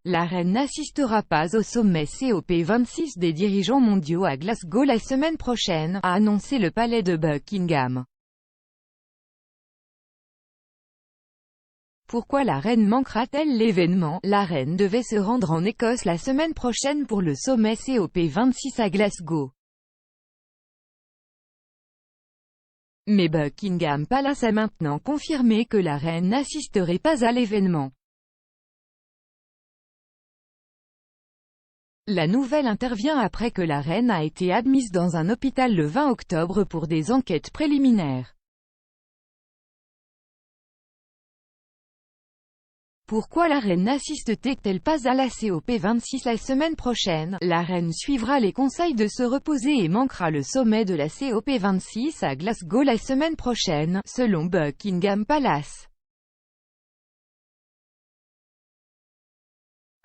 la reine n'assistera pas au sommet COP26 des dirigeants mondiaux à Glasgow la semaine prochaine, a annoncé le palais de Buckingham. Pourquoi la reine manquera-t-elle l'événement? La reine devait se rendre en Écosse la semaine prochaine pour le sommet COP26 à Glasgow. Mais Buckingham Palace a maintenant confirmé que la reine n'assisterait pas à l'événement. La nouvelle intervient après que la reine a été admise dans un hôpital le 20 octobre pour des enquêtes préliminaires. Pourquoi la reine n'assiste-t-elle pas à la COP26 la semaine prochaine? La reine suivra les conseils de se reposer et manquera le sommet de la COP26 à Glasgow la semaine prochaine, selon Buckingham Palace.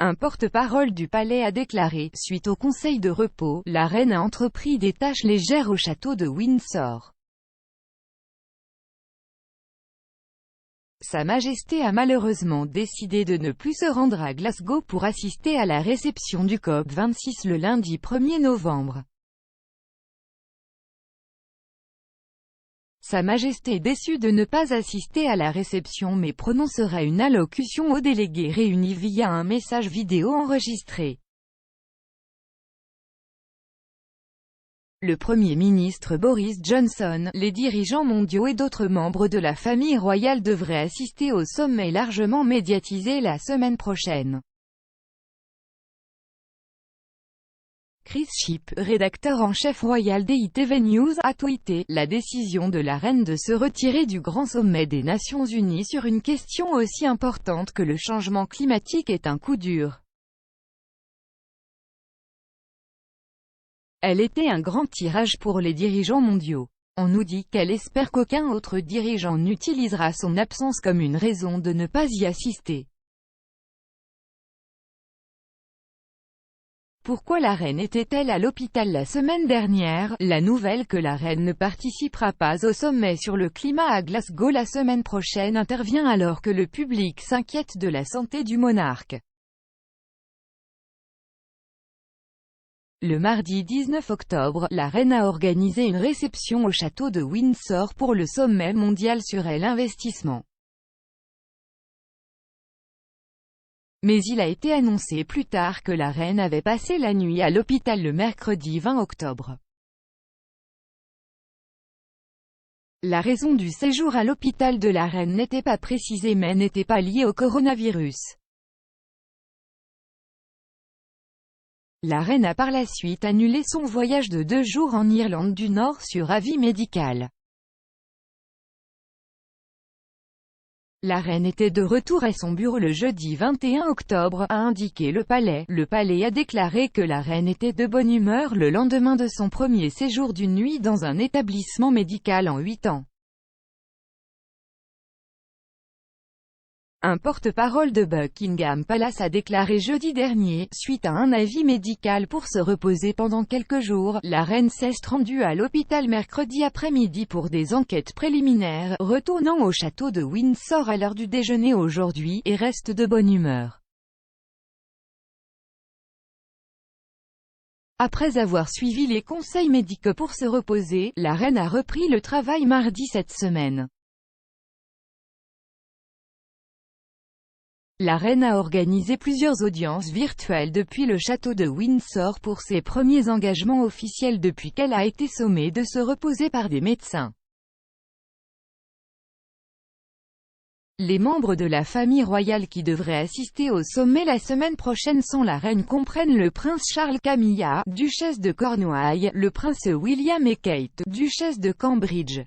Un porte-parole du palais a déclaré, suite au conseil de repos, la reine a entrepris des tâches légères au château de Windsor. Sa Majesté a malheureusement décidé de ne plus se rendre à Glasgow pour assister à la réception du COP26 le lundi 1er novembre. Sa Majesté est déçue de ne pas assister à la réception mais prononcera une allocution aux délégués réunis via un message vidéo enregistré. Le Premier ministre Boris Johnson, les dirigeants mondiaux et d'autres membres de la famille royale devraient assister au sommet largement médiatisé la semaine prochaine. Chris Shipp, rédacteur en chef royal d'ITV News, a tweeté « La décision de la reine de se retirer du grand sommet des Nations Unies sur une question aussi importante que le changement climatique est un coup dur. Elle était un grand tirage pour les dirigeants mondiaux. On nous dit qu'elle espère qu'aucun autre dirigeant n'utilisera son absence comme une raison de ne pas y assister. » Pourquoi la reine était-elle à l'hôpital la semaine dernière? La nouvelle que la reine ne participera pas au sommet sur le climat à Glasgow la semaine prochaine intervient alors que le public s'inquiète de la santé du monarque. Le mardi 19 octobre, la reine a organisé une réception au château de Windsor pour le sommet mondial sur l'investissement. Mais il a été annoncé plus tard que la reine avait passé la nuit à l'hôpital le mercredi 20 octobre. La raison du séjour à l'hôpital de la reine n'était pas précisée mais n'était pas liée au coronavirus. La reine a par la suite annulé son voyage de 2 jours en Irlande du Nord sur avis médical. La reine était de retour à son bureau le jeudi 21 octobre, a indiqué le palais. Le palais a déclaré que la reine était de bonne humeur le lendemain de son premier séjour d'une nuit dans un établissement médical en 8 ans. Un porte-parole de Buckingham Palace a déclaré jeudi dernier, suite à un avis médical pour se reposer pendant quelques jours, la reine s'est rendue à l'hôpital mercredi après-midi pour des enquêtes préliminaires, retournant au château de Windsor à l'heure du déjeuner aujourd'hui, et reste de bonne humeur. Après avoir suivi les conseils médicaux pour se reposer, la reine a repris le travail mardi cette semaine. La reine a organisé plusieurs audiences virtuelles depuis le château de Windsor pour ses premiers engagements officiels depuis qu'elle a été sommée de se reposer par des médecins. Les membres de la famille royale qui devraient assister au sommet la semaine prochaine sont la reine comprennent le prince Charles Camilla, duchesse de Cornouailles, le prince William et Kate, duchesse de Cambridge.